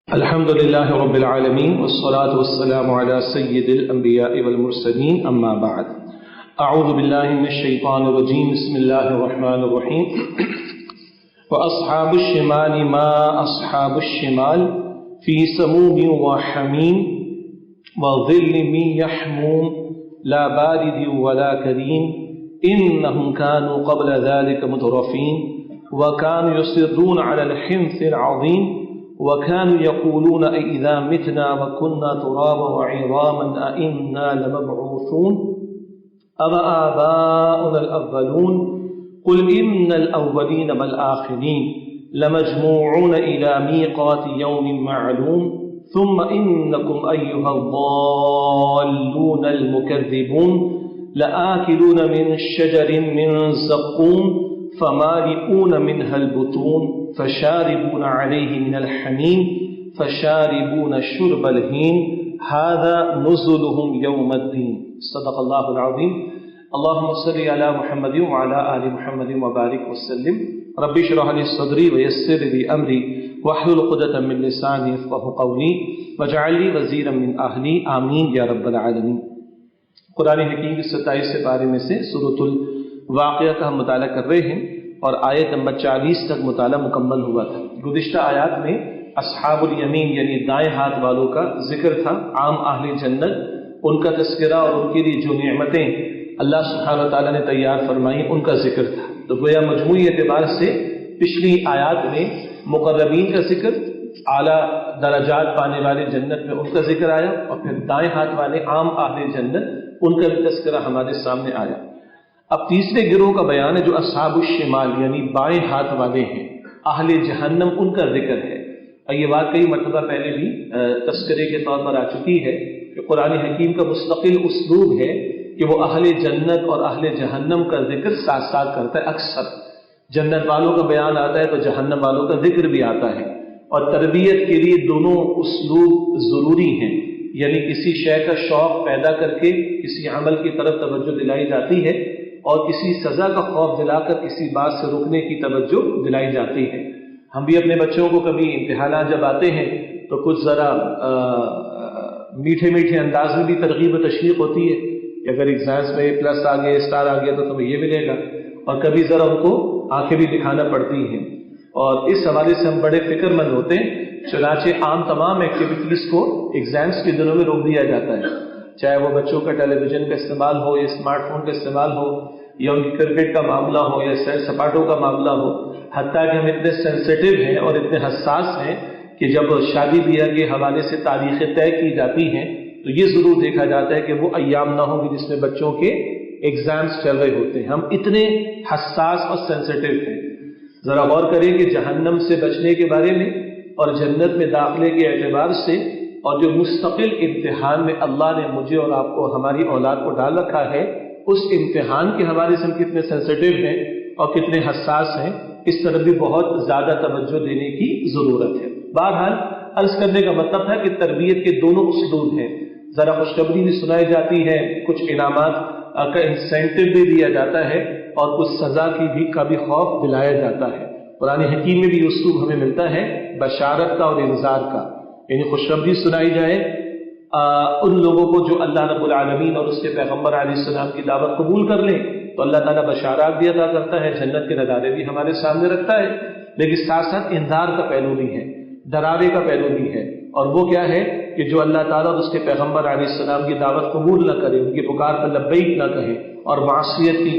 الحمد لله رب العالمين والصلاة والسلام على سيد الأنبياء والمرسلين أما بعد أعوذ بالله من الشيطان الرجيم بسم الله الرحمن الرحيم وأصحاب الشمال ما أصحاب الشمال في سموم وحميم وظل من يحموم لا بارد ولا كريم إنهم كانوا قبل ذلك مترفين وكانوا يصرون على الحنث العظيم وكانوا يقولون أئذا متنا وكنا ترابا وعظاما أئنا لمبعوثون أَوَآبَاؤُنَا الْأَوَّلُونَ قل إن الأولين والآخرين لمجموعون إلى ميقات يوم معلوم ثم إنكم أيها الضالون المكذبون لآكلون من شجر من زقوم فمالئون منها البطون فشاربون عليه من الحميم فشاربون شرب الهيم هذا نزلهم يوم الدين صدق الله العظيم اللهم صل على محمد وعلى آل محمد وبارك وسلم رب اشرح لي صدري ويسر لي أمري واحلل عقدة من لساني يفقهوا قولي واجعل لي وزيرا من أهلي آمين يا رب العالمين۔ قرآن حکیم کی 27 پارے میں سے سورۃ الواقعہ کا ہم مطالعہ کر رہے ہیں اور آیت نمبر 40 تک مطالعہ مکمل ہوا تھا۔ گزشتہ آیات میں اصحاب الیمین یعنی دائیں ہاتھ والوں کا ذکر تھا، عام اہل جنت، ان کا تذکرہ اور ان کے لیے جو نعمتیں اللہ سبحانہ و تعالیٰ نے تیار فرمائی ان کا ذکر تھا۔ تو گویا مجموعی اعتبار سے پچھلی آیات میں مقربین کا ذکر، اعلیٰ درجات پانے والے جنت میں ان کا ذکر آیا، اور پھر دائیں ہاتھ والے عام اہل جنت ان کا بھی تذکرہ ہمارے سامنے آیا۔ اب تیسرے گروہ کا بیان ہے جو اصحاب الشمال یعنی بائیں ہاتھ والے ہیں، اہل جہنم، ان کا ذکر ہے۔ اور یہ بات کئی مرتبہ پہلے بھی تذکرے کے طور پر آ چکی ہے کہ قرآن حکیم کا مستقل اسلوب ہے کہ وہ اہل جنت اور اہل جہنم کا ذکر ساتھ ساتھ کرتا ہے۔ اکثر جنت والوں کا بیان آتا ہے تو جہنم والوں کا ذکر بھی آتا ہے، اور تربیت کے لیے دونوں اسلوب ضروری ہیں، یعنی کسی شے کا شوق پیدا کر کے کسی عمل کی طرف توجہ دلائی جاتی ہے، اور کسی سزا کا خوف دلا کر کسی بات سے رکنے کی توجہ دلائی جاتی ہے۔ ہم بھی اپنے بچوں کو کبھی امتحانات جب آتے ہیں تو کچھ ذرا میٹھے میٹھے انداز میں بھی ترغیب و تشویق ہوتی ہے کہ اگر ایگزامس میں پلس آ گیا، اسٹار آ گیا تو تمہیں یہ ملے گا، اور کبھی ذرا ان کو آنکھیں بھی دکھانا پڑتی ہیں، اور اس حوالے سے ہم بڑے فکر مند ہوتے ہیں۔ چنانچہ عام تمام ایکٹیویٹیز کو ایگزامس کے دنوں میں روک دیا جاتا ہے، چاہے وہ بچوں کا ٹیلی ویژن کا استعمال ہو یا اسمارٹ فون کا استعمال ہو، یا ان کی کرکٹ کا معاملہ ہو یا سیر سپاٹوں کا معاملہ ہو۔ حتیٰ کہ ہم اتنے سینسیٹیو ہیں اور اتنے حساس ہیں کہ جب شادی بیاہ کے حوالے سے تاریخیں طے کی جاتی ہیں تو یہ ضرور دیکھا جاتا ہے کہ وہ ایام نہ ہوں گے جس میں بچوں کے ایگزامز چل رہے ہوتے ہیں۔ ہم اتنے حساس اور سینسیٹیو ہیں۔ ذرا غور کریں کہ جہنم سے بچنے کے بارے میں اور جنت میں داخلے کے اعتبار سے، اور جو مستقل امتحان میں اللہ نے مجھے اور آپ کو، ہماری اولاد کو ڈال رکھا ہے، اس امتحان کے حوالے سے ہم کتنے سینسیٹیو ہیں اور کتنے حساس ہیں، اس طرف بھی بہت زیادہ توجہ دینے کی ضرورت ہے۔ بہرحال عرض کرنے کا مطلب ہے کہ تربیت کے دونوں اسلوب ہیں، ذرا خوشخبری بھی سنائی جاتی ہے، کچھ انعامات کا انسینٹیو بھی دیا جاتا ہے، اور کچھ سزا کا بھی خوف دلایا جاتا ہے۔ قرآن حکیم میں بھی یہ اسلوب ہمیں ملتا ہے بشارت کا اور انذار کا، یعنی خوشخبری سنائی جائے ان لوگوں کو جو اللہ رب العالمین اور اس کے پیغمبر علیہ السلام کی دعوت قبول کر لیں تو اللہ تعالیٰ بشارات بھی عطا کرتا ہے، جنت کے نظارے بھی ہمارے سامنے رکھتا ہے، لیکن ساتھ ساتھ انذار کا پہلو بھی ہے، ڈراوے کا پہلو بھی ہے۔ اور وہ کیا ہے کہ جو اللہ تعالیٰ اور اس کے پیغمبر علیہ السلام کی دعوت قبول نہ کرے، ان کی پکار پر لبیک نہ کہیں اور معصیت کی،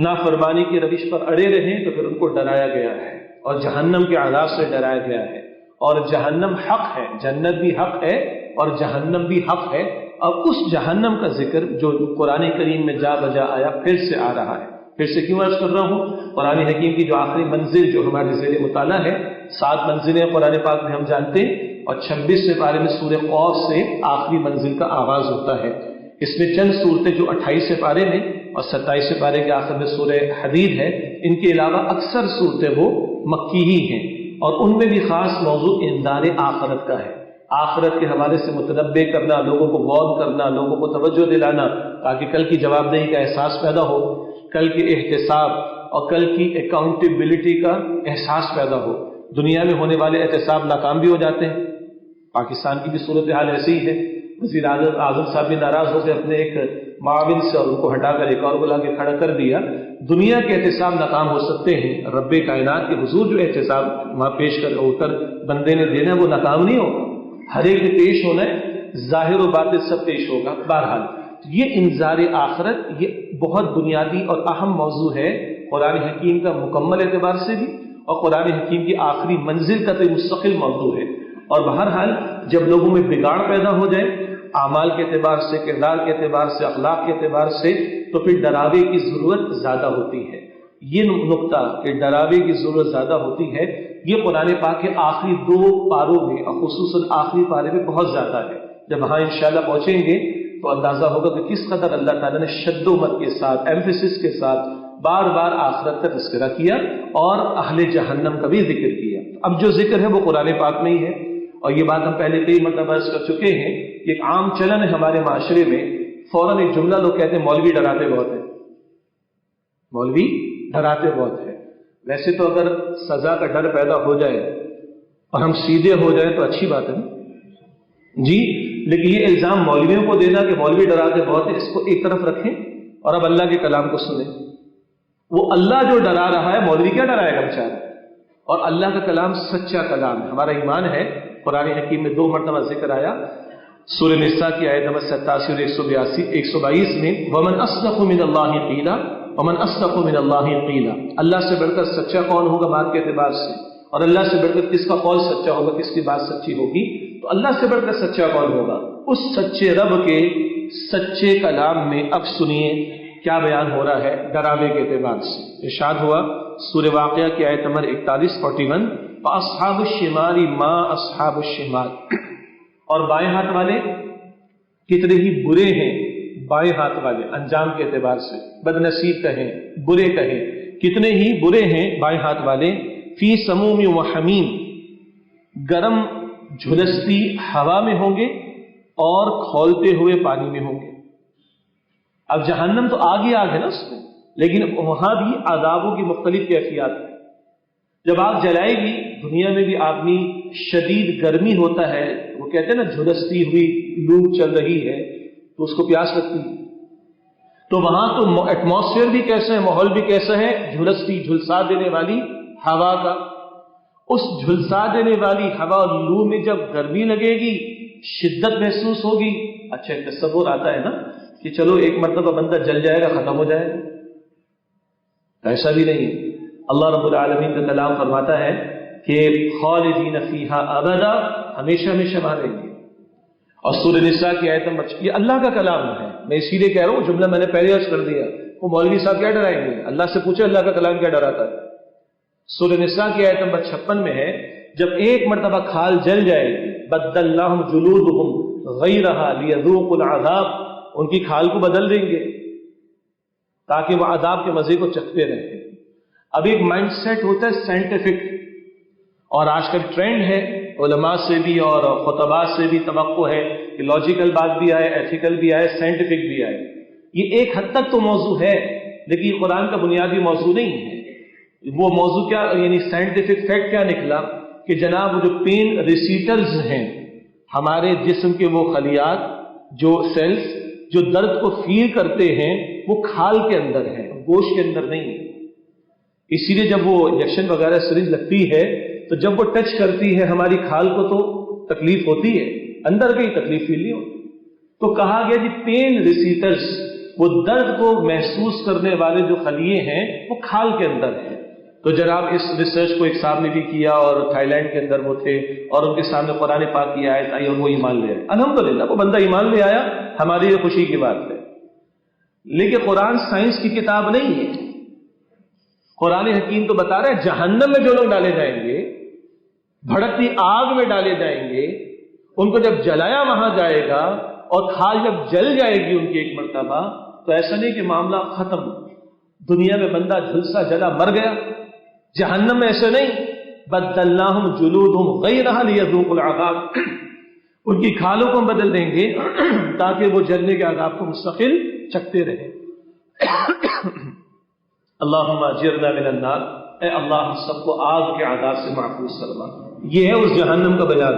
نافرمانی کی روش پر اڑے رہیں، تو پھر ان کو ڈرایا گیا ہے اور جہنم کے عذاب سے ڈرایا گیا ہے۔ اور جہنم حق ہے، جنت بھی حق ہے اور جہنم بھی حق ہے، اور اس جہنم کا ذکر جو قرآن کریم میں جا بجا آیا پھر سے آ رہا ہے۔ پھر سے کیوں عرض کر رہا ہوں؟ قرآن حکیم کی جو آخری منزل جو ہمارے زیر مطالعہ ہے، 7 منزلیں قرآن پاک میں ہم جانتے ہیں، اور 26 پارے میں سورہ قوف سے آخری منزل کا آغاز ہوتا ہے۔ اس میں چند صورتیں جو 28 پارے میں اور 27 پارے کے آخر میں سورہ حدید ہے، ان کے علاوہ اکثر صورتیں وہ مکی ہی ہیں، اور ان میں بھی خاص موضوع انذار آخرت کا ہے۔ آخرت کے حوالے سے متنبع کرنا، لوگوں کو غور کرنا، لوگوں کو توجہ دلانا، تاکہ کل کی جواب دہی کا احساس پیدا ہو، کل کے احتساب اور کل کی اکاؤنٹیبلٹی کا احساس پیدا ہو۔ دنیا میں ہونے والے احتساب ناکام بھی ہو جاتے ہیں، پاکستان کی بھی صورتحال ایسی ہی ہے، وزیر اعظم صاحب بھی ناراض ہو کے اپنے ایک معاون سے اور ان کو ہٹا کر ایک اور بلا کے کھڑا کر دیا۔ دنیا کے احتساب ناکام ہو سکتے ہیں، رب کائنات کے حضور جو احتساب وہاں پیش کر بندے نے دینا ہے وہ ناکام نہیں ہوگا، ہر ایک نے پیش ہونا ہے، ظاہر و باطن سب پیش ہوگا۔ بہرحال یہ انذار آخرت یہ بہت بنیادی اور اہم موضوع ہے قرآن حکیم کا، مکمل اعتبار سے بھی اور قرآن حکیم کی آخری منزل کا تو مستقل موضوع ہے۔ اور بہرحال جب لوگوں میں بگاڑ پیدا ہو جائے اعمال کے اعتبار سے، کردار کے اعتبار سے، اخلاق کے اعتبار سے، تو پھر ڈراوے کی ضرورت زیادہ ہوتی ہے۔ یہ نقطہ کہ ڈراوے کی ضرورت زیادہ ہوتی ہے یہ قرآن پاک کے آخری 2 پاروں میں اور خصوصاً آخری پارے میں بہت زیادہ ہے۔ جب وہاں انشاءاللہ پہنچیں گے تو اندازہ ہوگا کہ کس قدر اللہ تعالیٰ نے شد و مت کے ساتھ، ایمفیسس کے ساتھ بار بار آخرت کا تذکرہ کیا اور اہل جہنم کا بھی ذکر کیا۔ اب جو ذکر ہے وہ قرآن پاک میں ہی ہے، اور یہ بات ہم پہلے کئی مرتبہ عرض کر چکے ہیں کہ ایک عام چلن ہے ہمارے معاشرے میں، فوراً ایک جملہ لوگ کہتے ہیں مولوی ڈراتے بہت ہیں، مولوی ڈراتے بہت ہیں۔ ویسے تو اگر سزا کا ڈر پیدا ہو جائے اور ہم سیدھے ہو جائیں تو اچھی بات ہے جی، لیکن یہ الزام مولویوں کو دینا کہ مولوی ڈراتے بہت ہیں، اس کو ایک طرف رکھیں اور اب اللہ کے کلام کو سنیں۔ وہ اللہ جو ڈرا رہا ہے مولوی کیا ڈرائے گا بیچارہ، اور اللہ کا کلام سچا کلام ہے، ہمارا ایمان ہے۔ قرآن حکیم میں 2 مرتبہ ذکر آیا، سورہ نساء کی آیت نمبر 87 اور 122 میں وَمَنْ أَصْدَقُ مِنَ اللَّهِ قِيلًا وَمَنْ أَصْدَقُ مِنَ اللَّهِ قِيلًا، اللہ سے بڑھ کر سچا کون ہوگا بات کے اعتبار سے، اور اللہ سے بڑھ کر کس کا قول سچا ہوگا، کس کی بات سچی ہوگی، تو اللہ سے بڑھ کر سچا کون ہوگا؟ اس سچے رب کے سچے کلام میں اب سنیے کیا بیان ہو رہا ہے ڈراوے کے اعتبار سے۔ ارشاد ہوا سورہ واقعہ کی آیت نمبر 41 فَأَصْحَابُ الشِّمَالِ مَا أَصْحَابُ الشِّمَالِ، اور بائیں ہاتھ والے کتنے ہی برے ہیں، بائیں ہاتھ والے انجام کے اعتبار سے، بد نصیب کہیں، برے کہیں، کتنے ہی برے ہیں بائیں ہاتھ والے، فی سموم و حمیم، گرم جھلستی ہوا میں ہوں گے اور کھولتے ہوئے پانی میں ہوں گے۔ اب جہنم تو آگ ہی آگ ہے نا اس میں، لیکن وہاں بھی عذابوں کی مختلف کیفیات ہیں۔ جب آگ جلائے گی، دنیا میں بھی آدمی شدید گرمی ہوتا ہے، وہ کہتے ہیں نا جھلستی ہوئی لو چل رہی ہے تو اس کو پیاس لگتی ہے، تو وہاں تو ایٹماسفیئر بھی کیسا ہے، ماحول بھی کیسا ہے، جھلستی جھلسا دینے والی ہوا کا۔ اس جھلسا دینے والی ہوا اور لو میں جب گرمی لگے گی، شدت محسوس ہوگی، اچھا تصور آتا ہے نا کہ چلو ایک مرتبہ بندہ جل جائے گا، ختم ہو جائے گا، ایسا بھی نہیں۔ اللہ رب العالمین کا کلام فرماتا ہے کہ خالدین فیہا ابدا، ہمیشہ ہمیشہ رہیں گے۔ اور سورہ نساء کی آیت نمبر، یہ اللہ کا کلام ہے، میں اسی لیے کہہ رہا ہوں، جملہ میں نے پہلے عرض کر دیا، وہ مولوی صاحب کیا ڈرائیں گے، اللہ سے پوچھے اللہ کا کلام کیا ڈراتا ہے۔ سورہ نساء کی آیت نمبر 56 میں ہے، جب ایک مرتبہ کھال جل جائے گی، بدلناہم جلودہم غیرہا لیذوقوا العذاب، ان کی کھال کو بدل دیں گے تاکہ وہ عذاب کے مزے کو چکھتے رہیں۔ اب ایک مائنڈ سیٹ ہوتا ہے سائنٹیفک، اور آج کل ٹرینڈ ہے، علماء سے بھی اور خطباء سے بھی توقع ہے کہ لاجیکل بات بھی آئے، ایتھیکل بھی آئے، سائنٹیفک بھی آئے۔ یہ ایک حد تک تو موضوع ہے، لیکن یہ قرآن کا بنیادی موضوع نہیں ہے۔ وہ موضوع کیا، یعنی سائنٹیفک فیکٹ کیا نکلا کہ جناب وہ جو پین ریسیٹرز ہیں ہمارے جسم کے، وہ خلیات، جو سیلز جو درد کو فیل کرتے ہیں، وہ کھال کے اندر ہیں، گوشت کے اندر نہیں۔ اسی لیے جب وہ انجیکشن وغیرہ سرنج لگتی ہے تو جب وہ ٹچ کرتی ہے ہماری کھال کو تو تکلیف ہوتی ہے، اندر کی تکلیف فیل نہیں ہوتی۔ تو کہا گیا جی پین ریسیٹرز، وہ درد کو محسوس کرنے والے جو خلیے ہیں وہ کھال کے اندر ہیں۔ تو جناب اس ریسرچ کو ایک صاحب نے بھی کیا، اور تھائی لینڈ کے اندر وہ تھے، اور ان کے سامنے قرآن پاک کی آیت آئی اور وہ ایمان لے آئے۔ الحمدللہ وہ بندہ ایمان لے آیا، ہماری یہ خوشی کی بات ہے۔ لیکن قرآن سائنس کی کتاب نہیں ہے۔ قرآن حکیم تو بتا رہا ہے جہنم میں جو لوگ ڈالے جائیں گے، بھڑکتی آگ میں ڈالے جائیں گے، ان کو جب جلایا وہاں جائے گا، اور کھال جب جل جائے گی ان کی ایک مرتبہ، تو ایسا نہیں کہ معاملہ ختم، دنیا میں بندہ جھلسا جلا مر گیا، جہنم میں ایسا نہیں، بدلناہم جلودہم غیرہا لیذوقوا العذاب، ان کی کھالوں کو ہم بدل دیں گے تاکہ وہ جلنے کے عذاب کو مستقل چکھتے رہیں۔ اللہم اجرنا من النار، اے اللہ ہم سب کو آگ کے عذاب سے محفوظ فرما۔ یہ ہے اس جہنم کا بیان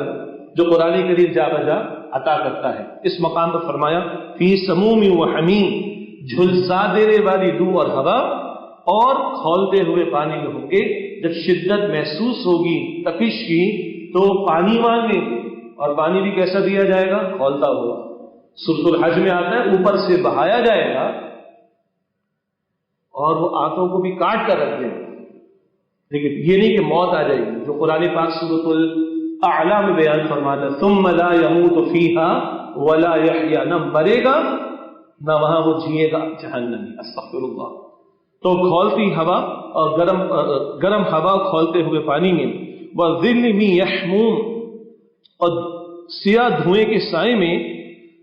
جو قرآن کریم جا بجا عطا کرتا ہے۔ اس مقام پر فرمایا فی سموم و حمیم، جھلسا دینے والی لو اور ہوا اور کھولتے ہوئے پانی میں ہوں گے۔ جب شدت محسوس ہوگی تپش کی تو پانی مانگیں گے، اور پانی بھی کیسا دیا جائے گا؟ کھولتا ہوا۔ سورۃ الحج میں آتا ہے اوپر سے بہایا جائے گا اور وہ آنکھوں کو بھی کاٹ کر رکھ دیں گے، لیکن یہ نہیں کہ موت آ جائے گی، جو قرآن پاک سورۃ الاعلی میں بیان فرماتا ہے ثم لا يموت فيها ولا يحيى، نہ مرے گا نہ وہاں وہ جیے گا، جہنمی، استغفر اللہ۔ تو کھولتی ہوا اور گرم ہوا کھولتے ہوئے پانی میں، وَظِلٍّ مِّن يَحْمُومٍ، اور سیاہ دھوئیں کے سائے میں،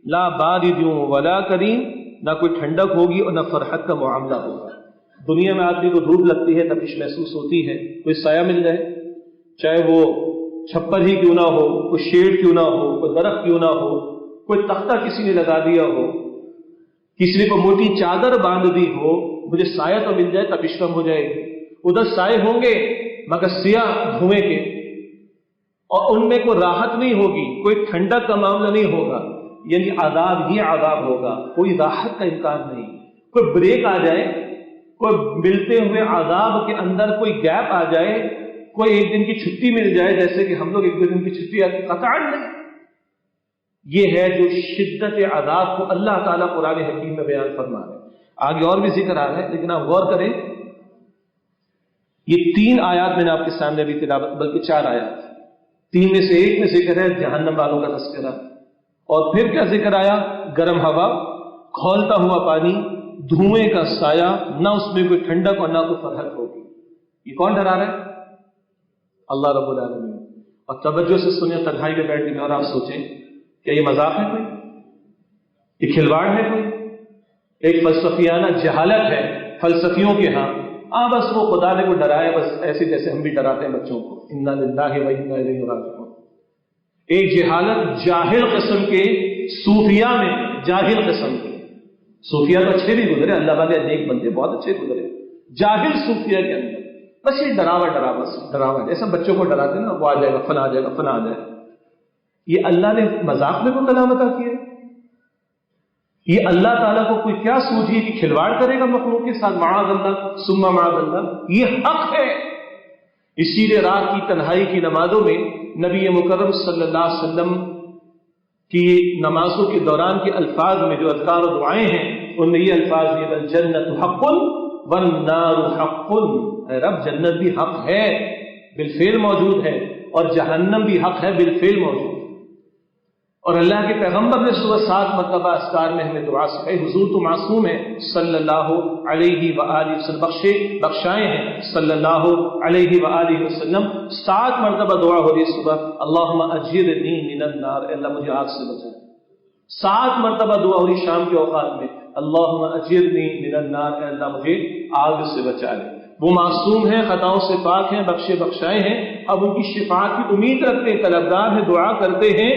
لا بارد ولا کریم، نہ کوئی ٹھنڈک ہوگی اور نہ فرحت کا معاملہ ہوگا۔ دنیا میں آدمی کو دھوپ لگتی ہے، تپش محسوس ہوتی ہے، کوئی سایہ مل جائے، چاہے وہ چھپر ہی کیوں نہ ہو، کوئی شیڈ کیوں نہ ہو، کوئی درخت کیوں نہ ہو، کوئی تختہ کسی نے لگا دیا ہو، کسی نے کوئی موٹی چادر باندھ دی ہو، مجھے سایہ تو مل جائے، تپش کم ہو جائے گی۔ ادھر سائے ہوں گے مگر سیاہ دھوئیں کے، اور ان میں کوئی راحت نہیں ہوگی، کوئی ٹھنڈک کا معاملہ نہیں ہوگا، یعنی عذاب ہی عذاب ہوگا، کوئی راحت کا امکان نہیں۔ کوئی بریک آ جائے، کوئی ملتے ہوئے عذاب کے اندر کوئی گیپ آ جائے، کوئی ایک دن کی چھٹی مل جائے، جیسے کہ ہم لوگ ایک دو دن کی چھٹی قطعاً نہیں۔ یہ ہے جو شدت عذاب کو اللہ تعالیٰ قرآن حکیم میں بیان فرما رہے ہیں۔ آگے اور بھی ذکر آ رہا ہے، لیکن آپ غور کریں، یہ 3 آیات میں نے آپ کے سامنے بھی تلاوت، بلکہ 4 آیات، 3 میں سے ایک میں ذکر ہے جہنم والوں کا تذکرہ، اور پھر کیا ذکر آیا؟ گرم ہوا، کھولتا ہوا پانی، دھوئیں کا سایہ، نہ اس میں کوئی ٹھنڈک اور نہ کوئی فرحت ہوگی۔ یہ کون ڈرا رہا ہے؟ اللہ رب العالمین۔ اور توجہ سے سنیں، تنہائی میں بیٹھ کے اور آپ سوچیں، کیا یہ مذاق ہے کوئی؟ یہ کھلواڑ ہے کوئی؟ ایک فلسفیانہ جہالت ہے فلسفیوں کے ہاں، بس وہ خدا نے کو ڈرایا، بس ایسے جیسے ہم بھی ڈراتے ہیں بچوں کو، انا للہ و انا الیہ راجعون۔ ایک جہالت جاہل قسم کے صوفیاء میں، جاہل قسم کے صوفیاء تو اچھے بھی گزرے، اللہ والے نیک بندے بہت اچھے گزرے، جاہل صوفیاء کے اندر بس یہ ڈراوا جیسا بچوں کو ڈراتے ہیں نا، وہ آ جائے گا، فنا آ جائے گا، فنا آ جائے گا۔ یہ اللہ نے مذاق میں کوئی کلام عطا کیا ہے؟ یہ اللہ تعالیٰ کو کوئی کیا سوجی کہ کھلواڑ کرے گا مخلوق کے ساتھ؟ معاذ اللہ ثم معاذ اللہ، یہ حق ہے۔ اسی لیے رات کی تنہائی کی نمازوں میں نبی مکرم صلی اللہ علیہ وسلم کی نمازوں کے دوران کے الفاظ میں جو اذکار و دعائیں ہیں، ان میں یہ الفاظ ہیں، الجنت حق والنار حق، اے رب جنت بھی حق ہے، بالفعل موجود ہے، اور جہنم بھی حق ہے، بالفعل موجود ہے۔ اور اللہ کے پیغمبر نے صبح 7 مرتبہ اذکار میں ہمیں دعا سکھائی، حضور تو معصوم ہے صلی اللہ علیہ وآلہ وسلم، بخشائے ہیں صلی اللہ علیہ وآلہ وسلم، 7 مرتبہ دعا ہو رہی ہے صبح، اللہم اجرنی من النار، اللہ مجھے آگ سے بچا۔ 7 مرتبہ دعا ہو رہی شام کے اوقات میں، اللہم اجرنی من النار، اللہ مجھے آگ سے بچا لے۔ وہ معصوم ہیں، خطاؤں سے پاک ہیں، بخشائے ہیں، اب ان کی شفاعت کی امید رکھتے ہیں، طلبگار ہیں، دعا کرتے ہیں۔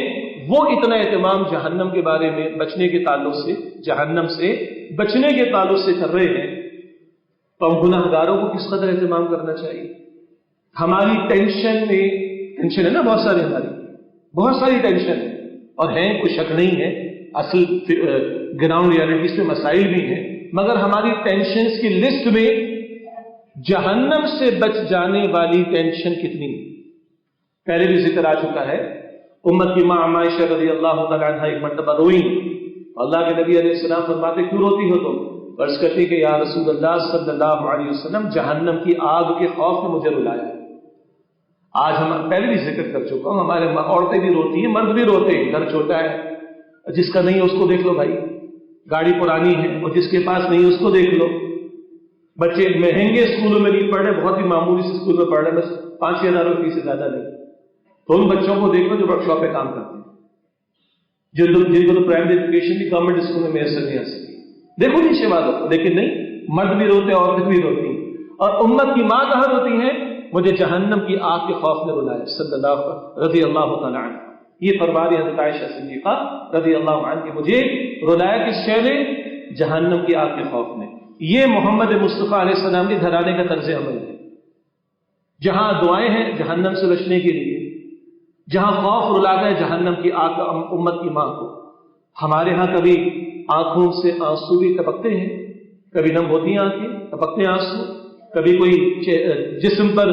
وہ اتنا اہتمام جہنم کے بارے میں بچنے کے تعلق سے، جہنم سے بچنے کے تعلق سے کر رہے ہیں، تو ہم گناہ گاروں کو کس قدر اہتمام کرنا چاہیے؟ ہماری ٹینشن ہے نا، بہت ساری ٹینشن ہے، اور ہیں، کوئی شک نہیں ہے، اصل گراؤنڈ ریالٹیز میں مسائل بھی ہیں، مگر ہماری ٹینشنز کی لسٹ میں جہنم سے بچ جانے والی ٹینشن کتنی ہے؟ پہلے بھی ذکر آ چکا ہے، امت کی ماں عائشہ رضی اللہ تعالیٰ عنہ ایک مرتبہ روئی، اللہ کے نبی علیہ السلام فرماتے کیوں روتی ہو تم؟ عرض کرتی کہ یا رسول اللہ صلی اللہ علیہ وسلم، جہنم کی آگ کے خوف نے مجھے رلایا۔ آج ہم پہلے بھی ذکر کر چکا ہوں، ہمارے عورتیں بھی روتی ہیں، مرد بھی روتے ہیں، گھر چھوٹا ہے، جس کا نہیں ہے اس کو دیکھ لو بھائی، گاڑی پرانی ہے، اور جس کے پاس نہیں اس کو دیکھ لو، بچے مہنگے اسکولوں میں نہیں پڑھ رہے، بہت ہی معمولی سے اسکول میں پڑھ رہے، بس 5-6 ہزار روپئے سے زیادہ نہیں، تو ان بچوں کو دیکھ لو جو ورک شاپ پہ کام کرتے ہیں، جن کو تو پرائمری ایجوکیشن بھی گورنمنٹ اسکول میں میسر نہیں آ سکتی، دیکھو نیچے والوں کو، لیکن نہیں، مرد بھی روتے، عورتیں بھی روتی، اور امت کی ماں کہاں روتی ہیں؟ مجھے جہنم کی آگ کے خوف نے رلایا، صلی اللہ رضی اللہ تعالیٰ عنہ، یہ فرما رہی حضرت عائشہ صدیقہ رضی اللہ عنہ کہ مجھے رلایا کس شے نے؟ جہنم کی آگ کے خوف نے۔ یہ محمد مصطفیٰ علیہ السلام کے گھرانے کا طرز عمل ہے، جہاں دعائیں ہیں جہنم سے بچنے کے لیے، جہاں خوف رلاتا ہے جہنم کی آگ کا امت کی ماں کو۔ ہمارے ہاں کبھی آنکھوں سے آنسو بھی ٹپکتے ہیں، کبھی نم ہوتی ہیں آنکھیں، ٹپکتے ہیں آنسو، کبھی کوئی جسم پر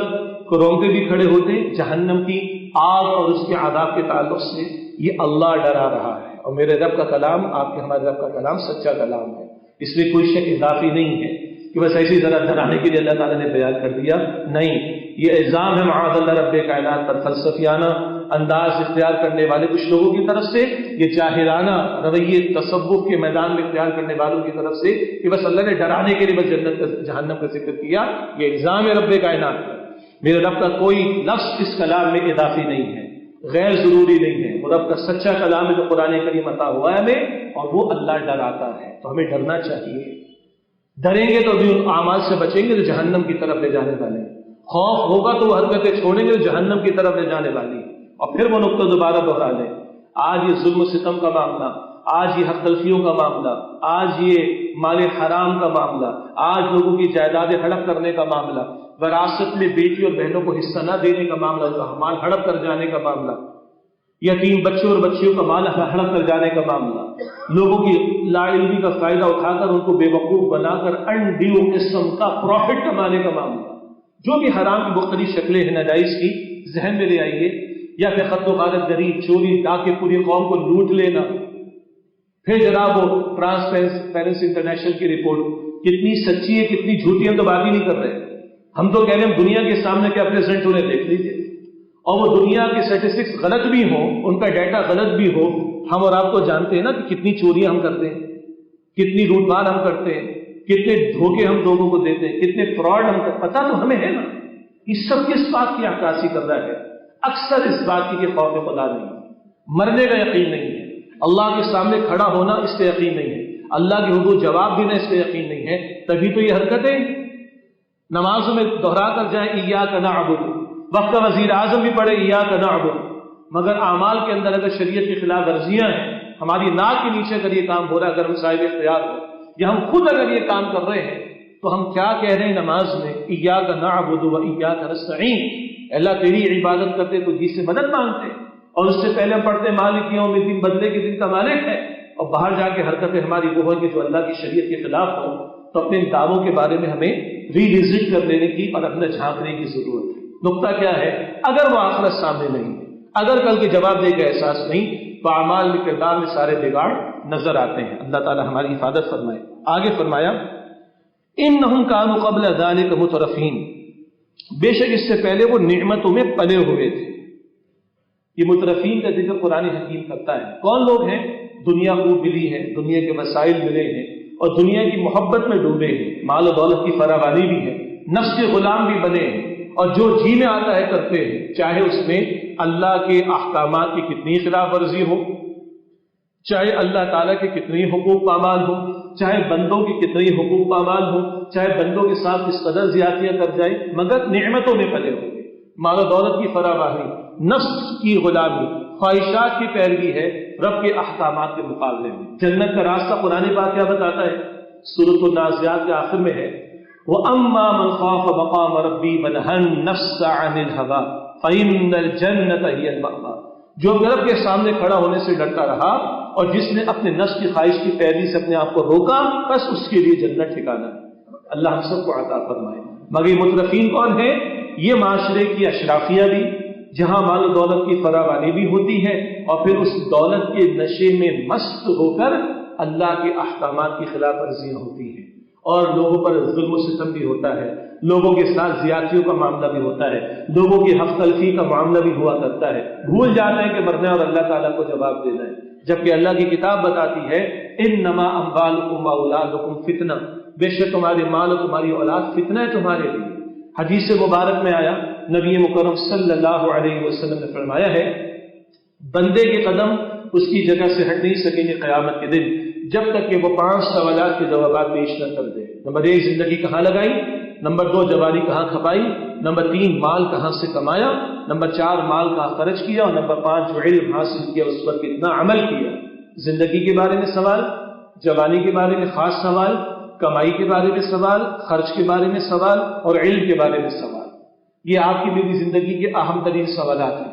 رونگٹے بھی کھڑے ہوتے ہیں جہنم کی آگ اور اس کے عذاب کے تعلق سے۔ یہ اللہ ڈرا رہا ہے، اور میرے رب کا کلام، آپ کے ہمارے رب کا کلام سچا کلام ہے، اس میں کوئی شک اضافی نہیں ہے کہ بس ایسی ذرا ڈرانے کے لیے اللہ تعالیٰ نے بیان کر دیا، نہیں، یہ الزام ہے معاذ اللہ رب کائنات پر فلسفیانہ انداز اختیار کرنے والے کچھ لوگوں کی طرف سے، یہ جاہلانہ رویے تصوف کے میدان میں اختیار کرنے والوں کی طرف سے کہ بس اللہ نے ڈرانے کے لیے بس جنت کا جہنم کا ذکر کیا۔ یہ الزام ہے رب کائنات پر۔ میرے رب کا کوئی لفظ اس کلام میں اضافی نہیں ہے، غیر ضروری نہیں ہے، وہ رب کا سچا کلام ہے جو قرآن کریم عطا ہوا ہے ہمیں، اور وہ اللہ ڈراتا ہے، تو ہمیں ڈرنا چاہیے۔ ڈریں گے تو بھی ان اعمال سے بچیں گے جو جہنم کی طرف لے جانے والے ہیں، خوف ہوگا تو وہ حرکتیں چھوڑیں گے جو جہنم کی طرف لے جانے والی ہیں۔ اور پھر وہ نقطہ دوبارہ دہرا لیں، آج یہ ظلم و ستم کا معاملہ، آج یہ حق تلفیوں کا معاملہ، آج یہ مال حرام کا معاملہ، آج لوگوں کی جائیدادیں ہڑپ کرنے کا معاملہ، وراثت میں بیٹی اور بہنوں کو حصہ نہ دینے کا معاملہ، ان کا مال ہڑپ کر جانے کا معاملہ، یتیم بچوں اور بچیوں کا مال ہڑپ کر جانے کا معاملہ، لوگوں کی لا علمی کا فائدہ اٹھا کر ان کو بے وقوف بنا کر انڈیو قسم کا پروفٹ کمانے کا معاملہ، جو بھی حرام کی مختلف شکلیں ہیں ناجائز کی ذہن میں لے آئیے، یا پھر خط و غارت گری، چوری، ڈاکے، پوری قوم کو لوٹ لینا۔ پھر جناب وہ ٹرانسپیرنسی انٹرنیشنل کی رپورٹ کتنی سچی ہے کتنی جھوٹی، ہم تو بات ہی نہیں کر رہے، ہم تو کہہ رہے ہیں دنیا کے سامنے کیا پریزنٹ ہو رہے دیکھ لیجیے، اور وہ دنیا کے اسٹیٹسٹکس غلط بھی ہوں، ان کا ڈیٹا غلط بھی ہو، ہم اور آپ کو جانتے ہیں نا کہ کتنی چوریاں ہم کرتے ہیں، کتنی لوٹ مار ہم کرتے ہیں، کتنے دھوکے ہم لوگوں کو دیتے ہیں، کتنے فراڈ ہم کرتے، پتہ تو ہمیں ہے نا۔ یہ سب کس بات کی عکاسی کر رہا ہے؟ اکثر اس بات کی کہ خوف خدا نہیں ہے، مرنے کا یقین نہیں ہے، اللہ کے سامنے کھڑا ہونا اس کا یقین نہیں ہے، اللہ کے حضور جواب دینا اس کا یقین نہیں ہے، تبھی تو یہ حرکتیں نمازوں میں دہرا کر جائیں، ایاک نعبد، وقت کا وزیر اعظم بھی پڑھے ایاک نعبد، مگر اعمال کے اندر اگر شریعت کی خلاف ورزیاں ہیں، ہماری ناک کے نیچے اگر یہ کام ہو رہا ہے، اگر ہم صاحب اختیار ہو یا ہم خود اگر یہ کام کر رہے ہیں، تو ہم کیا کہہ رہے ہیں نماز میں؟ ایاک نعبد و ایاک نستعین، اللہ تیری عبادت کرتے تو جس سے مدد مانگتے، اور اس سے پہلے ہم پڑھتے مالک یوم الدین، بدلے کے دن کا مالک ہے، اور باہر جا کے حرکتیں ہماری وہ ہیں کہ جو اللہ کی شریعت کے خلاف ہو، تو اپنے ان دعووں کے بارے میں ہمیں ری وزٹ کر لینے کی اور اپنے جھانکنے کی ضرورت ہے۔ نقطہ کیا ہے؟ اگر وہ آخرت سامنے نہیں، اگر کل کے جواب دے کا احساس نہیں، تو اعمال میں کردار میں سارے بگاڑ نظر آتے ہیں۔ اللہ تعالی ہماری حفاظت فرمائے۔ آگے فرمایا انہم کانوا قبل ذلک مترفین، بے شک اس سے پہلے وہ نعمتوں میں پلے ہوئے تھے۔ یہ مترفین کا ذکر قرآن حکیم کرتا ہے۔ کون لوگ ہیں؟ دنیا خوب ملی ہے، دنیا کے وسائل ملے ہیں، اور دنیا کی محبت میں ڈوبے ہیں، مال و دولت کی فراوانی بھی ہے، نفس کے غلام بھی بنے ہیں، اور جو جی میں آتا ہے کرتے ہیں، چاہے اس میں اللہ کے احکامات کی کتنی خلاف ورزی ہو، چاہے اللہ تعالیٰ کے کتنی حقوق پامال ہو، چاہے بندوں کی کتنی حقوق پامال ہو، چاہے بندوں کے ساتھ کس قدر زیادتیاں کر جائے، مگر نعمتوں میں پلے ہوئے، مال و دولت کی فراوانی، نفس کی غلامی، خواہشات کی پیروی ہے رب کے احکامات کے مقابلے میں۔ جنت کا راستہ قرآن پاک کیا بتاتا ہے؟ سورۃ النازعات کے آخر میں ہے وَأَمَّا مَنْ خَافَ مَقَامَ رَبِّهِ وَنَهَى النَّفْسَ عَنِ الْهَوَىٰ فَإِنَّ الْجَنَّةَ هِيَ الْمَأْوَىٰ، جو رب کے سامنے کھڑا ہونے سے ڈرتا رہا اور جس نے اپنے نفس کی خواہش کی پیروی سے اپنے آپ کو روکا، بس اس کے لیے جنت ٹھکانا ہے۔ اللہ ہم سب کو عطا فرمائے۔ مگر یہ مترفین کون ہیں؟ یہ معاشرے کی اشرافیہ بھی، جہاں مال و دولت کی فراوانی بھی ہوتی ہے، اور پھر اس دولت کے نشے میں مست ہو کر اللہ کے احکامات کی خلاف ورزیاں ہوتی ہیں، اور لوگوں پر ظلم و ستم بھی ہوتا ہے، لوگوں کے ساتھ زیادتیوں کا معاملہ بھی ہوتا ہے، لوگوں کی حق تلفی کا معاملہ بھی ہوا کرتا ہے۔ بھول جاتے ہیں کہ مرنا اور اللہ تعالیٰ کو جواب دینا ہے، جبکہ اللہ کی کتاب بتاتی ہے انما اموالکم واولادکم فتنہ، بے شک تمہارے مال اور تمہاری اولاد فتنہ ہے تمہارے لیے۔ حدیث مبارک میں آیا، نبی مکرم صلی اللہ علیہ وسلم نے فرمایا ہے بندے کے قدم اس کی جگہ سے ہٹ نہیں سکیں گے قیامت کے دن جب تک کہ وہ 5 سوالات کے جوابات پیش نہ کر دے۔ نمبر 1 زندگی کہاں لگائی، نمبر 2 جوانی کہاں کھپائی، نمبر 3 مال کہاں سے کمایا، نمبر 4 مال کہاں خرچ کیا، اور نمبر 5 جو علم حاصل کیا اس پر کتنا عمل کیا۔ زندگی کے بارے میں سوال، جوانی کے بارے میں خاص سوال، کمائی کے بارے میں سوال، خرچ کے بارے میں سوال، اور علم کے بارے میں سوال۔ یہ آپ کی میری زندگی کے اہم ترین سوالات ہیں۔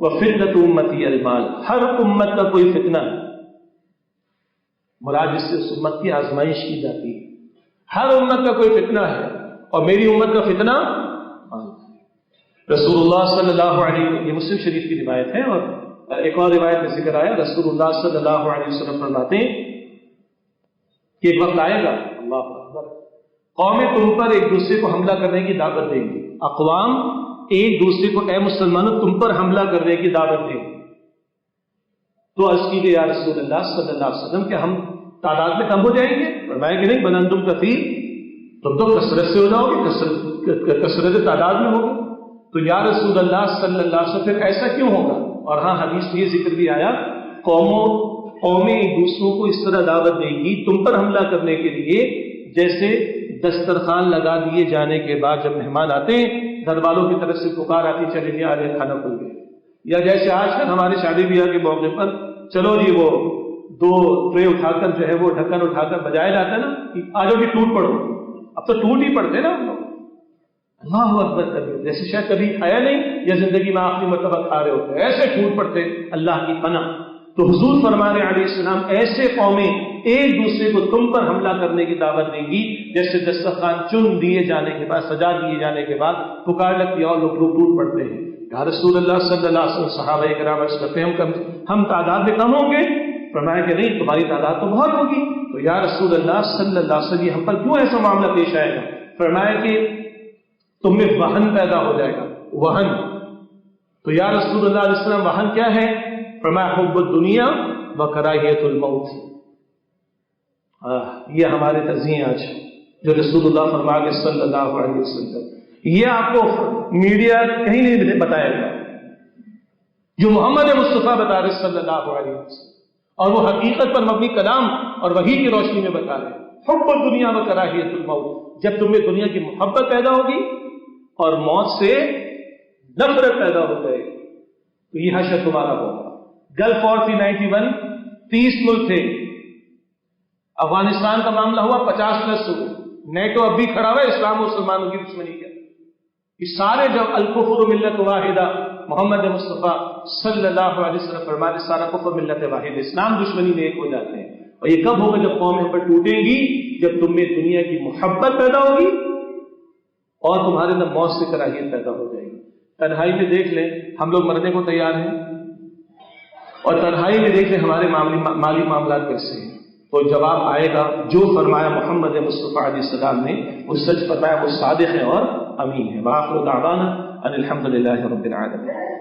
وَفِتْنَةُ أُمَّتِي الْمَالِ، ہر امت کا کوئی فتنہ ہے، مراد جس سے اس امت کی آزمائش کی جاتی ہے، ہر امت کا کوئی فتنہ ہے، اور میری امت کا فتنہ رسول اللہ صلی اللہ علیہ وسلم، یہ مسلم شریف کی روایت ہے، اور ایک اور روایت میں ذکر آیا رسول اللہ صلی اللہ علیہ وسلم فرماتے ہیں کہ ایک وقت آئے گا، اللہ اکبر، قومیں تم پر ایک دوسرے کو حملہ کرنے کی دعوت دیں گی، اقوام ایک دوسرے کو اے مسلمانوں تم پر حملہ کرنے کی دعوت دیں گی۔ تو عرض کی گئی یا رسول اللہ صلی اللہ علیہ وسلم کہ ہم تعداد میں کم ہو جائیں گے؟ فرمایا کہ نہیں، بل انتم کثیر، تم تو کثرت سے ہو جاؤ گے، کثرت تعداد میں ہوگی۔ تو یا رسول اللہ صلی اللہ علیہ وسلم پھر ایسا کیوں ہوگا؟ اور ہاں حدیث میں یہ ذکر بھی آیا، قومیں ایک دوسروں کو اس طرح دعوت دیں گی تم پر حملہ کرنے کے لیے جیسے دسترخوان لگا دیے جانے کے بعد جب مہمان آتے ہیں گھر والوں کی طرف سے پکار آتی چلے گیا آج کھانا کھل گیا، یا جیسے آج کل ہمارے شادی بیاہ کے موقع پر چلو جی وہ دو ٹرے اٹھا کر جو ہے وہ ڈھکن اٹھا کر بجایا جاتا ہے نا کہ آ جاؤ جی ٹوٹ پڑو، اب تو ٹوٹ ہی پڑتے نا ہم لوگ، اللہ اکبر کبھی جیسے شاید کبھی کھایا نہیں یا زندگی میں آخری مرتبہ کھا رہے ہوتے ایسے ٹوٹ پڑتے، اللہ کی پناہ۔ تو حضور فرما رہے علیہ السلام ایسے قومیں ایک دوسرے کو تم پر حملہ کرنے کی دعوت دیں گی جیسے دسترخوان چن دیے جانے کے بعد، سجا دیے جانے کے بعد پکار لگتی ہے اور لوگ ٹوٹ پڑتے ہیں۔ یا رسول اللہ صلی اللہ علیہ وسلم، صحابہ کرام عرض کرتے ہیں ہم تعداد میں کم ہوں گے؟ فرمایا کہ نہیں، تمہاری تعداد تو بہت ہوگی۔ تو یا رسول اللہ صلی اللہ علیہ وسلم ہم پر کیوں ایسا معاملہ پیش آئے گا؟ فرمایا کہ تم میں وہن پیدا ہو جائے گا، وہن۔ تو یا رسول اللہ علیہ وسلم وہن کیا ہے؟ فرمایا حب الدنیا و کراہیت الموت۔ یہ ہمارے تزئین آج جو رسول اللہ فرما کے صلی اللہ علیہ وسلم، یہ آپ کو میڈیا کہیں نہیں بتائے گا، جو محمد مصطفیٰ بتا رہے صلی اللہ علیہ وسلم، اور وہ حقیقت پر مبنی کلام اور وحی کی روشنی میں بتا رہے حب الدنیا و کراہیت الموت۔ جب تم میں دنیا کی محبت پیدا ہوگی اور موت سے نفرت پیدا ہو جائے گی تو یہ حشر تمہارا ہوگا۔ گلف وار تھی 91، 30 ملک تھے، افغانستان کا معاملہ ہوا 50+ ہوئے، نیٹو اب بھی کھڑا ہوا ہے اسلام و مسلمانوں کی دشمنی کے، یہ سارے جب الکفر ملت واحدہ، محمد مصطفیٰ صلی اللہ علیہ وسلم فرماتے سارا کفر ملت واحد، اسلام دشمنی میں ایک ہو جاتے ہیں۔ اور یہ کب ہوگا؟ جب قومیں پر ٹوٹیں گی، جب تم میں دنیا کی محبت پیدا ہوگی اور تمہارے اندر موت سے کراہیت پیدا ہو جائے گی۔ تنہائی میں دیکھ لیں ہم لوگ مرنے کو تیار ہیں، اور تنہائی میں دیکھ لیں ہمارے مالی معاملات کیسے ہیں، تو جواب آئے گا جو فرمایا محمد مصطفیٰ علیہ السلام نے، وہ سچ فرمایا، وہ صادق ہے اور امین ہے۔ وآخر دعوانا ان الحمد للہ رب العالمین۔